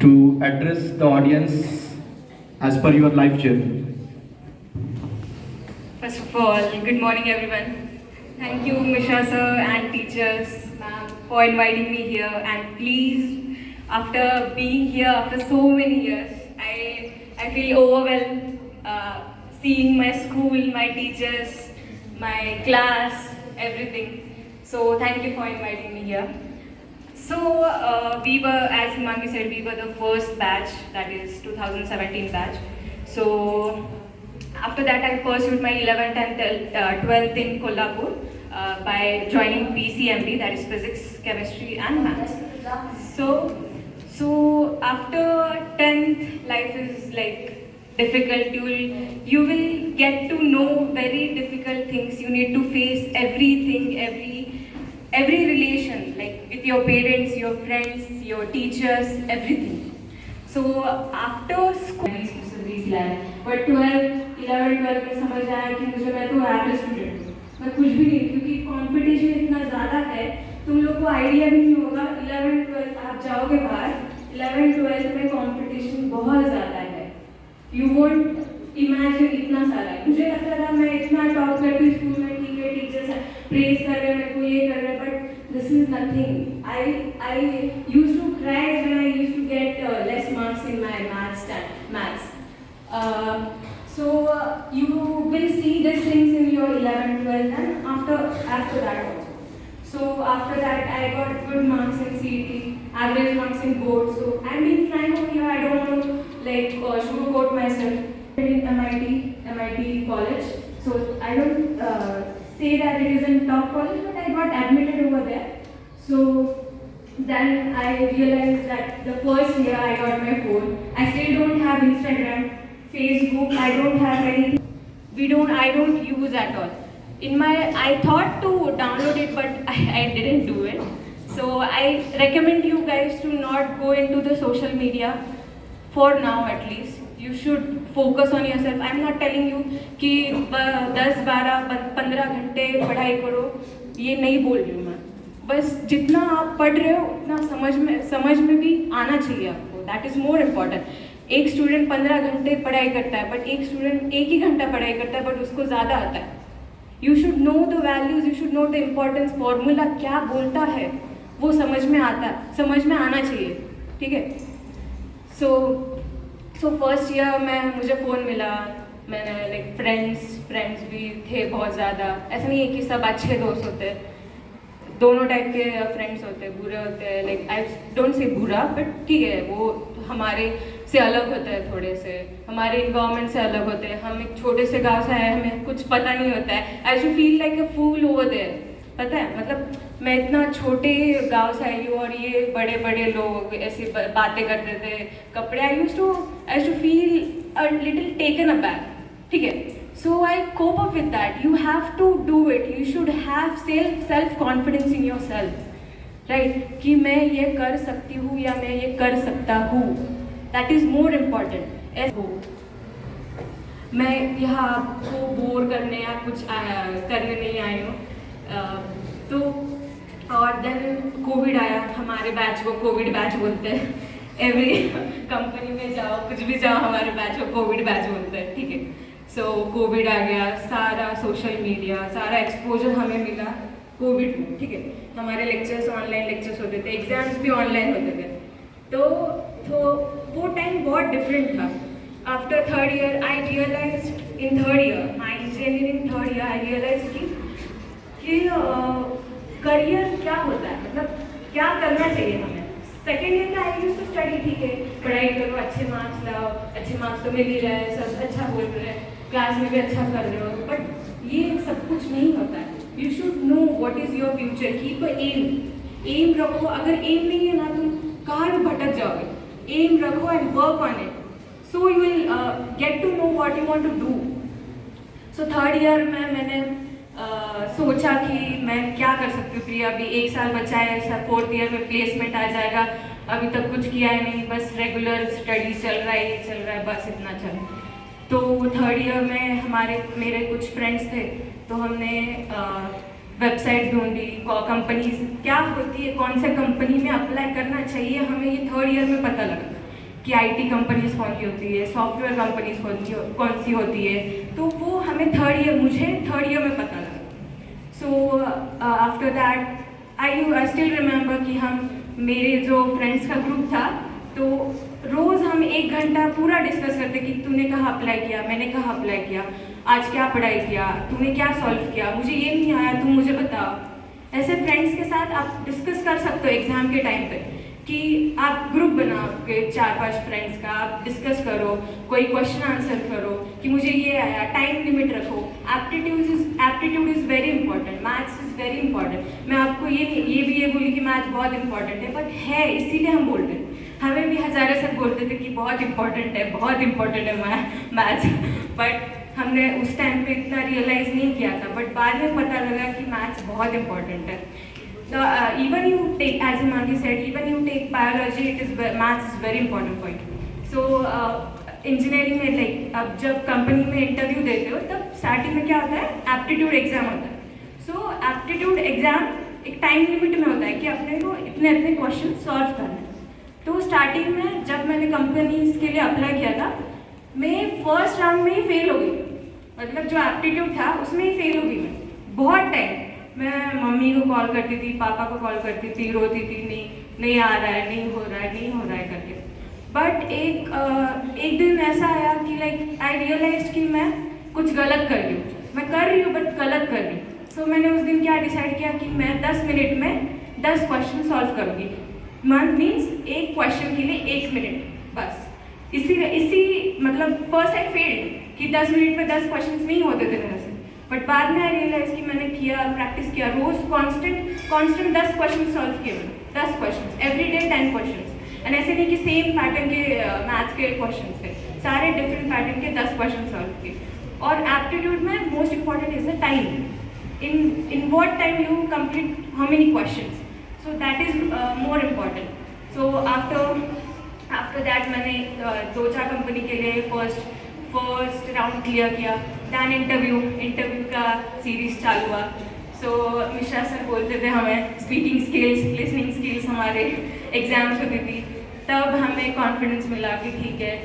to address the audience as per your life journey. First of all, good morning everyone. Thank you Misha sir and teachers ma'am for inviting me here, and please, after being here after so many years, I feel overwhelmed seeing my school, my teachers, my class, everything. So thank you for inviting me here. So we were, as Himangi said, we were the first batch, that is 2017 batch. So after that, I pursued my 11th and 12th in Kolhapur by joining PCMB, that is Physics, Chemistry and Maths. So after 10th, life is like difficult. You will get to know very difficult things. You need to face everything, every relation, like with your parents, your friends, your teachers, everything. So after school, but 12, 11, 12 में समझ आया कि मुझे, मैं तो average student हूँ, मैं कुछ भी नहीं, क्योंकि कंपटीशन इतना ज़्यादा है, तुम लोग को आइडिया भी नहीं होगा। 11, 12 आप जाओगे बाहर, 11, 12 में कंपटीशन बहुत ज़्यादा है, यू वोंट इमेजिन इतना सारा है। मुझे लगता था मैं इतना टॉप करती हूँ स्कूल में, ठीक है, टीचर्स प्रेज कर रहे हैं, मेरे को ये कर रहे हैं, but this is nothing. I used to cry when I used to get less marks in my maths. So you will see these things in your 11, 12 and after that also. So after that I got good marks in CET, average marks in board. So I'm being frank over here, I don't want to like sugarcoat myself. In MIT college, so I don't say that it is in top college, but I got admitted over there. So then I realized that the first year I got my phone. I still don't have Instagram, Facebook, I don't have anything. I don't use at all. I thought to download it, but I didn't do it. So I recommend you guys to not go into the social media for now at least. You should focus on yourself. I'm not telling you कि 10, 12, 15 घंटे पढ़ाई करो, ये नहीं बोल रही हूँ मैं। बस जितना आप पढ़ रहे हो उतना समझ में भी आना चाहिए आपको. That is more important. एक स्टूडेंट 15 घंटे पढ़ाई करता है, बट एक स्टूडेंट 1 ही घंटा पढ़ाई करता है, बट उसको ज़्यादा आता है. You should know the values, you should know the importance. Formula क्या बोलता है वो समझ में आना चाहिए, ठीक है. सो फर्स्ट ईयर में मुझे फ़ोन मिला. मैंने लाइक फ्रेंड्स भी थे बहुत ज़्यादा. ऐसा नहीं है कि सब अच्छे दोस्त होते हैं, दोनों टाइप के फ्रेंड्स होते हैं, बुरे होते हैं. लाइक आई डोंट से बुरा, बट ठीक है, वो हमारे से अलग होते हैं, थोड़े से हमारे इन्वायरमेंट से अलग होते हैं. हम एक छोटे से गांव से आए, हमें कुछ पता नहीं होता है. I should feel like a fool over there. पता है, मतलब मैं इतना छोटे गांव से आई हूँ और ये बड़े बड़े लोग ऐसी बातें करते थे, कपड़े. I used to feel a little taken aback, ठीक है. So I cope up with that. You have to do it. You should have self confidence in yourself, right? कि मैं ये कर सकती हूँ या मैं ये कर सकता हूँ. That is more important. मैं यहाँ आपको बोर करने या कुछ करने नहीं आई हूँ. तो और देन कोविड आया. हमारे बैच को कोविड बैच बोलते हैं. एवरी कंपनी में जाओ, कुछ भी जाओ, हमारे बैच को कोविड बैच बोलते हैं, ठीक है. सो कोविड आ गया, सारा सोशल मीडिया, सारा एक्सपोजर हमें मिला कोविड में, ठीक है. हमारे लेक्चर्स ऑनलाइन लेक्चर्स होते थे, एग्जाम्स भी ऑनलाइन होते थे. तो वो टाइम बहुत डिफरेंट था. After third year I realize, in third year my engineering third year, I realize कि करियर क्या होता है, मतलब क्या करना चाहिए हमें. सेकेंड ईयर का आई यूज्ड टू स्टडी, ठीक है, पढ़ाई करो, अच्छे मार्क्स लाओ, अच्छे मार्क्स तो मिल ही रहे हैं, सब अच्छा बोल रहे हैं, क्लास में भी अच्छा कर रहे हो, बट ये सब कुछ नहीं होता है. You should know what is your future. Keep a aim रखो. अगर एम नहीं है ना, तुम कहाँ भी भटक जाओगे. एम रखो and work on it, so you will get to know what you want to do. So third year में मैंने सोचा कि मैं क्या कर सकती हूँ. प्रिया, अभी 1 साल बचा है, सब फोर्थ ईयर में प्लेसमेंट आ जाएगा. अभी तक कुछ किया है नहीं, बस रेगुलर स्टडी चल रहा है, बस इतना चल. तो थर्ड ईयर में मेरे कुछ फ्रेंड्स थे, तो हमने वेबसाइट ढूंढी, कंपनीज क्या होती है, कौन से कंपनी में अप्लाई करना चाहिए, हमें ये थर्ड ईयर में पता लगा. कि आईटी कंपनीज कौन सी होती है, सॉफ्टवेयर कंपनीज कौन सी होती है, तो वो हमें मुझे थर्ड ईयर में पता लगा। So after that I still remember कि हम मेरे जो फ्रेंड्स का ग्रुप था, तो रोज़ हम 1 घंटा पूरा डिस्कस करते कि तूने कहाँ अप्लाई किया, मैंने कहाँ अप्लाई किया, आज क्या पढ़ाई किया, तूने क्या सॉल्व किया, मुझे ये नहीं आया, तुम मुझे बताओ। ऐसे फ्रेंड्स के साथ आप डिस्कस कर सकते हो एग्ज़ाम के टाइम पे कि आप ग्रुप बनाओ के 4-5 फ्रेंड्स का, आप डिस्कस करो, कोई क्वेश्चन आंसर करो कि मुझे ये आया, टाइम लिमिट रखो। Aptitude is very important, maths is very important. मैं आपको ये बोली कि मैथ्स बहुत इंपॉर्टेंट है, बट है, इसीलिए हम बोल रहे हैं। हमें भी हज़ारों से बोलते थे कि बहुत इंपॉर्टेंट है मैथ्स, बट हमने उस टाइम पे इतना रियलाइज़ नहीं किया था, बट बाद में पता लगा कि मैथ्स बहुत इंपॉर्टेंट है। So even you take, as Himangi said, even you take biology, maths is very important for you. So engineering में लाइक अब जब कंपनी में इंटरव्यू देते हो तब स्टार्टिंग में क्या होता है, एप्टीट्यूड एग्जाम होता है। सो एप्टीट्यूड एग्जाम एक टाइम लिमिट में होता है कि अपने को इतने क्वेश्चन सॉल्व करने हैं। तो स्टार्टिंग में जब मैंने कंपनीज के लिए अप्लाई किया था, मैं फर्स्ट राउंड में ही फेल हो गई। मतलब जो एप्टीट्यूड था उसमें ही फेल हो गई मैं। बहुत टाइम मैं मम्मी को कॉल करती थी, पापा को कॉल करती थी, रोती थी, नहीं आ रहा है, नहीं हो रहा है करके। बट एक दिन ऐसा आया कि लाइक आई रियलाइज कि मैं कुछ गलत कर रही हूँ, मैं कर रही हूँ बट गलत कर रही हूँ। सो मैंने उस दिन क्या डिसाइड किया कि मैं 10 मिनट में 10 क्वेश्चन सॉल्व करूँगी। मीन्स एक क्वेश्चन के लिए 1 मिनट बस। इसी मतलब फर्स्ट आई फेल्ड कि 10 मिनट में 10 क्वेश्चन नहीं होते थे मेरे से, बट बाद में आई रियलाइज कि मैंने किया, प्रैक्टिस किया, रोज कांस्टेंट 10 क्वेश्चन सॉल्व किए मैंने, 10 question every day, 10 question. And ऐसे नहीं कि सेम पैटर्न के मैथ्स के क्वेश्चन थे, सारे डिफरेंट पैटर्न के 10 क्वेश्चन सॉल्व किए। और एप्टीट्यूड में most important is the time, in what time you complete how many questions, so that is more important. So after that मैंने 2-4 कंपनी के लिए फर्स्ट राउंड क्लियर किया। दैन इंटरव्यू का series चालू हुआ। सो मिश्रा सर बोलते थे हमें स्पीकिंग स्किल्स, लिसनिंग स्किल्स हमारे एग्जाम्स होती थी, तब हमें कॉन्फिडेंस मिला कि ठीक है।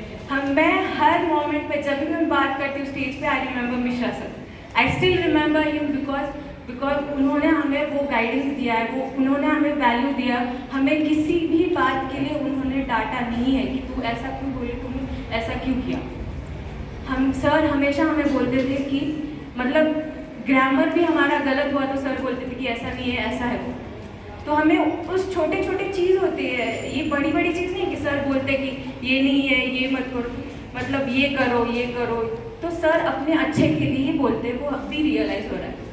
मैं हर मोमेंट पे जब भी मैं बात करती हूँ स्टेज पे, I remember Mishra sir, I still remember him because उन्होंने हमें वो गाइडेंस दिया है, उन्होंने हमें वैल्यू दिया। हमें किसी भी बात के लिए उन्होंने डांटा नहीं है कि तू ऐसा क्यों बोली, तुमने ऐसा क्यों किया। सर हमेशा हमें बोलते थे कि मतलब ग्रामर भी हमारा गलत हुआ तो सर बोलते थे कि ऐसा नहीं है, ऐसा है वो। तो हमें उस छोटे चीज़ होती है, ये बड़ी चीज़ नहीं कि सर बोलते कि ये नहीं है, ये मत करो, मतलब ये करो। तो सर अपने अच्छे के लिए ही बोलते, वो अभी रियलाइज़ हो रहा है।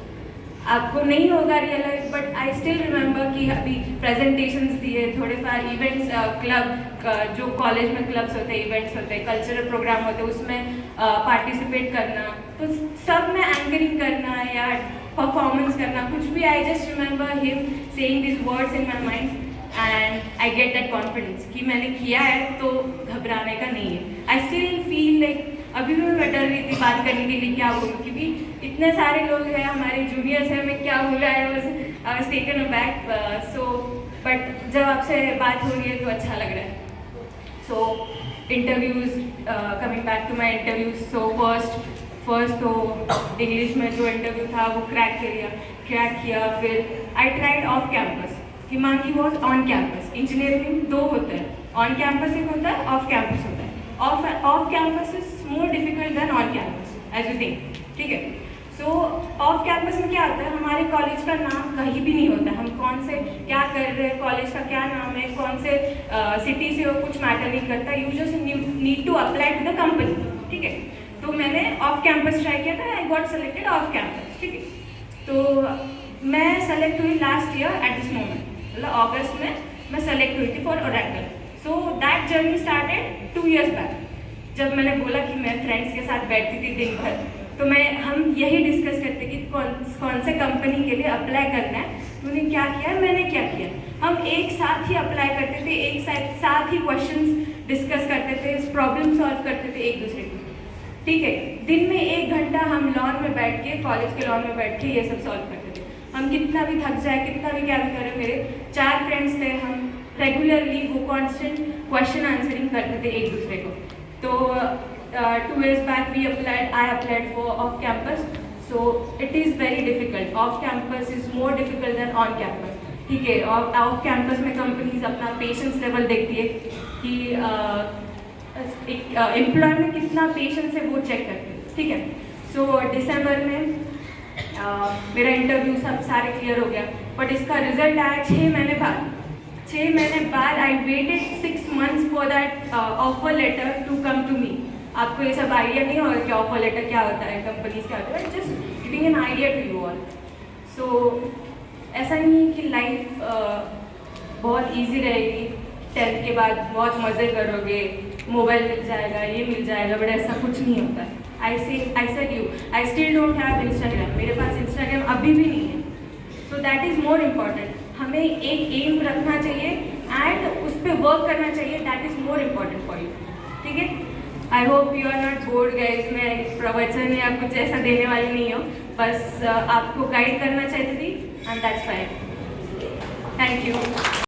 आपको नहीं होगा realize, but I still remember कि अभी प्रेजेंटेशंस दिए, थोड़े फार इवेंट्स, क्लब जो कॉलेज में क्लब्स होते हैं, इवेंट्स होते हैं, कल्चरल प्रोग्राम होते हैं, उसमें पार्टिसिपेट करना, तो सब में एंकरिंग करना या परफॉर्मेंस करना, कुछ भी। I just remember him saying this words in my mind and I get that confidence कि मैंने किया है तो घबराने का नहीं है। आई स्टिल फील लाइक अभी भी मैं डर रही थी बात करने के लिए, क्या बोलूँ, क्योंकि इतने सारे लोग हैं, हमारे जूनियर्स हैं, मैं क्या बोला है, I was taken aback. So but जब आपसे बात हो रही है तो अच्छा लग रहा है। So interviews, coming back to my interviews, so first तो इंग्लिश में जो इंटरव्यू था वो क्रैक किया। फिर I tried of campus, Himangi was on campus. Engineering में 2 होते हैं, ऑन कैंपस एक होता है, ऑफ कैंपस होता है। Off campus is more difficult then on campus as you think, ठीक है। सो ऑफ कैंपस में क्या होता है, हमारे कॉलेज का नाम कहीं भी नहीं होता, हम कौन से क्या कर रहे हैं, कॉलेज का क्या नाम है, कौन से सिटी से हो, कुछ मैटर नहीं करता। You just need to apply to the company, ठीक है। तो मैंने ऑफ कैंपस ट्राई किया था, I got selected off campus, ठीक है। तो मैं सेलेक्ट हुई last year at this moment, मतलब अगस्त में मैं सेलेक्ट हुई थी for Oracle. So that journey started 2 years back, जब मैंने बोला कि मैं फ्रेंड्स के साथ बैठती थी दिन भर, तो हम यही डिस्कस करते कि कौन से कंपनी के लिए अप्लाई करना है, तूने क्या किया, मैंने क्या किया। हम एक साथ ही अप्लाई करते थे, एक साथ ही क्वेश्चंस डिस्कस करते थे, प्रॉब्लम सॉल्व करते थे एक दूसरे की, ठीक है। दिन में 1 घंटा हम लॉन में बैठ के, कॉलेज के लॉन में बैठ के ये सब सॉल्व करते थे। हम कितना भी थक जाए, कितना भी क्या भी करें, मेरे 4 फ्रेंड्स थे, हम रेगुलरली वो कांस्टेंट क्वेश्चन आंसरिंग करते थे एक दूसरे को। तो 2 years back I applied for off campus, so it is very difficult. Off campus is more difficult than on campus. ठीक है, और ऑफ कैंपस में कंपनीज अपना पेशेंस लेवल देखती है कि एक एम्प्लॉय में कितना पेशेंस है वो चेक करते हैं, ठीक है। सो दिसंबर में मेरा इंटरव्यू सब सारे क्लियर हो गया, बट इसका रिजल्ट आया 6 महीने बाद। 6 महीने बाद I waited 6 months for that offer letter to come to me. आपको ये सब आइडिया नहीं होगा कि ऑफर लेटर क्या होता है, कंपनीज क्या होता है, just giving an idea to you all. So ऐसा नहीं है कि लाइफ बहुत इजी रहेगी, 10th के बाद बहुत मज़े करोगे, मोबाइल मिल जाएगा, ये मिल जाएगा, बट ऐसा कुछ नहीं होता है। I said you, I still don't have Instagram, मेरे पास इंस्टाग्राम अभी भी नहीं है। So that is more important. हमें एक एम रखना चाहिए एंड उस पर वर्क करना चाहिए, that is more important for you, ठीक है। I hope you are not bored guys. मैं प्रवचन या कुछ ऐसा देने वाली नहीं हूँ, बस आपको गाइड करना चाहती थी, and that's fine. Thank you.